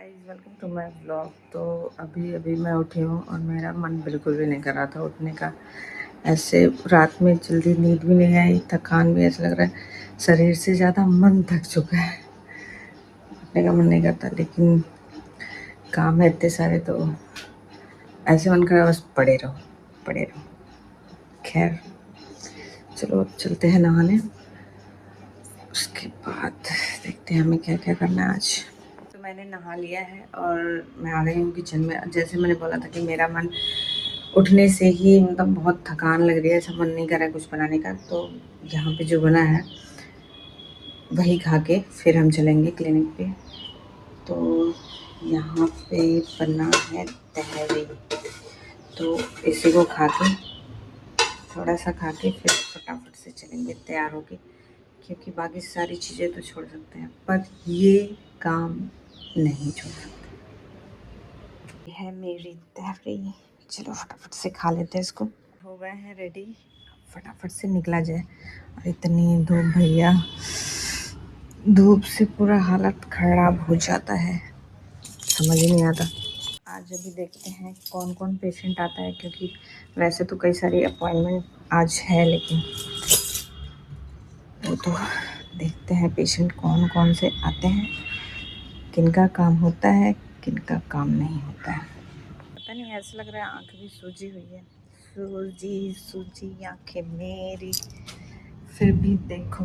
Guys, welcome to my blog. तो अभी अभी मैं उठी हूँ और मेरा मन बिल्कुल भी नहीं कर रहा था उठने का। ऐसे रात में जल्दी नींद भी नहीं आई, थकान भी, ऐसा लग रहा है शरीर से ज़्यादा मन थक चुका है। उठने का मन नहीं करता, लेकिन काम है इतने सारे तो ऐसे मन कर रहा है बस पड़े रहो पड़े रहो। खैर चलो अब चलते हैं नहाने, उसके बाद देखते हैं हमें क्या क्या करना है आज। तो मैंने नहा लिया है और मैं आ गई हूँ किचन में। जैसे मैंने बोला था कि मेरा मन उठने से ही मतलब बहुत थकान लग रही है, ऐसा मन नहीं कर रहा है कुछ बनाने का। तो यहाँ पे जो बना है वही खा के फिर हम चलेंगे क्लिनिक पे। तो यहाँ पे बना है तहरी, तो इसी को खा के थोड़ा सा खा के फिर फटाफट से चलेंगे तैयार होके, क्योंकि बाकी सारी चीज़ें तो छोड़ सकते हैं पर ये काम नहीं छोड़ सकते। ये है मेरी तहरी, चलो फटाफट से खा लेते हैं इसको। हो गए हैं रेडी, फटाफट से निकला जाए। और इतनी धूप भैया, धूप से पूरा हालत खराब हो जाता है, समझ ही नहीं आता। आज अभी देखते हैं कौन कौन पेशेंट आता है, क्योंकि वैसे तो कई सारी अपॉइंटमेंट आज है, लेकिन वो तो देखते हैं पेशेंट कौन कौन से आते हैं, किनका काम होता है किनका काम नहीं होता है। पता नहीं, ऐसा लग रहा है आँख भी सूजी हुई है, सूजी सूजी आँखें मेरी। फिर भी देखो,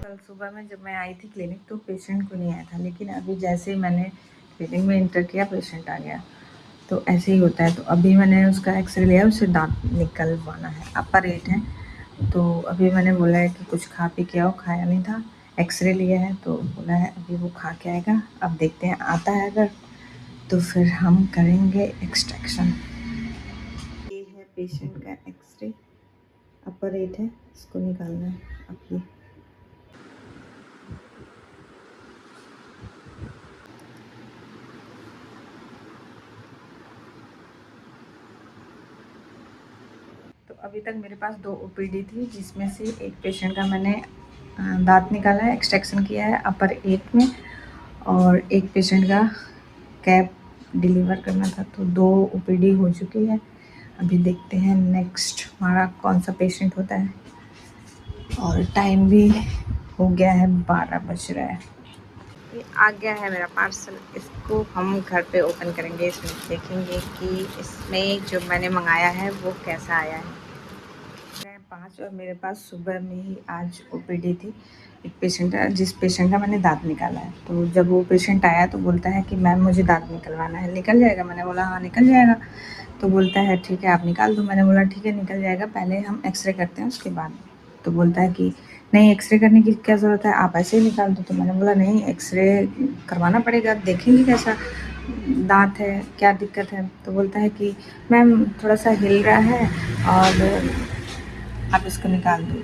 कल सुबह में जब मैं आई थी क्लिनिक तो पेशेंट को नहीं आया था, लेकिन अभी जैसे ही मैंने क्लिनिक में इंटर किया पेशेंट आ गया। तो ऐसे ही होता है। तो अभी मैंने उसका एक्सरे लिया, उसे दांत निकलवाना है, अपर 8 है। तो अभी मैंने बोला है कि कुछ खा पी के आओ, खाया नहीं था, एक्सरे लिया है तो बोला है अभी वो खा के आएगा। अब देखते हैं आता है अगर तो फिर हम करेंगे एक्सट्रैक्शन। ये है पेशेंट का एक्सरे, अपर 8 है, इसको निकालना है अभी। तो अभी तक मेरे पास 2 ओपीडी थी, जिसमें से एक पेशेंट का मैंने दांत निकाला है, एक्सट्रैक्शन किया है अपर 8 में, और एक पेशेंट का कैप डिलीवर करना था। तो 2 ओपीडी हो चुकी है। अभी देखते हैं नेक्स्ट हमारा कौन सा पेशेंट होता है। और टाइम भी हो गया है, 12 बज रहा है। ये आ गया है मेरा पार्सल, इसको हम घर पे ओपन करेंगे। इसमें देखेंगे कि इसमें जो मैंने मंगाया है वो कैसा आया है। 5 और मेरे पास सुबह में ही आज ओपीडी थी। एक पेशेंट है, जिस पेशेंट का मैंने दांत निकाला है। तो जब वो पेशेंट आया तो बोलता है कि मैम मुझे दांत निकलवाना है, निकल जाएगा? मैंने बोला हाँ निकल जाएगा। तो बोलता है ठीक है आप निकाल दो। मैंने बोला ठीक है निकल जाएगा, पहले हम एक्सरे करते हैं उसके बाद। तो बोलता है कि नहीं एक्सरे करने की क्या ज़रूरत है, आप ऐसे ही निकाल दो। तो मैंने बोला नहीं, एक्सरे करवाना पड़ेगा, देखेंगे कैसा दांत है, क्या दिक्कत है। तो बोलता है कि मैम थोड़ा सा हिल रहा है और आप इसको निकाल दो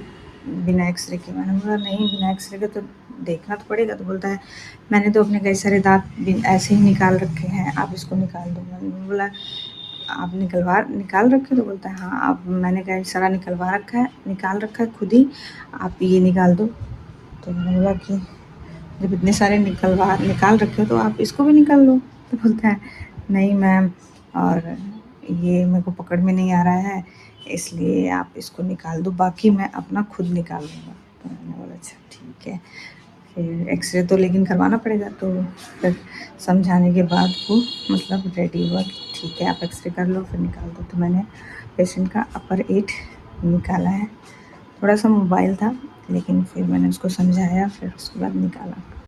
बिना एक्सरे के। मैंने बोला नहीं, बिना एक्सरे के तो देखना तो पड़ेगा। तो बोलता है मैंने तो अपने कई सारे दांत ऐसे ही निकाल रखे हैं, आप इसको निकाल दो। मैंने बोला आप निकाल रखे? तो बोलता है हाँ, आप मैंने कई सारा निकाल रखा है खुद ही, आप ये निकाल दो। तो मैंने बोला कि जब इतने सारे निकाल रखे हो तो आप इसको भी निकाल लो। तो बोलता है नहीं मैम, और ये मेरे को पकड़ में नहीं आ रहा है, इसलिए आप इसको निकाल दो, बाकी मैं अपना खुद निकाल लूँगा। तो मैंने बोला अच्छा ठीक है। फिर एक्सरे तो लेकिन करवाना पड़ेगा। तो फिर समझाने के बाद वो मतलब रेडी हुआ कि ठीक है आप एक्सरे कर लो फिर निकाल दो। तो मैंने पेशेंट का अपर 8 निकाला है। थोड़ा सा मोबाइल था, लेकिन फिर मैंने उसको समझाया, फिर उसके बाद निकाला।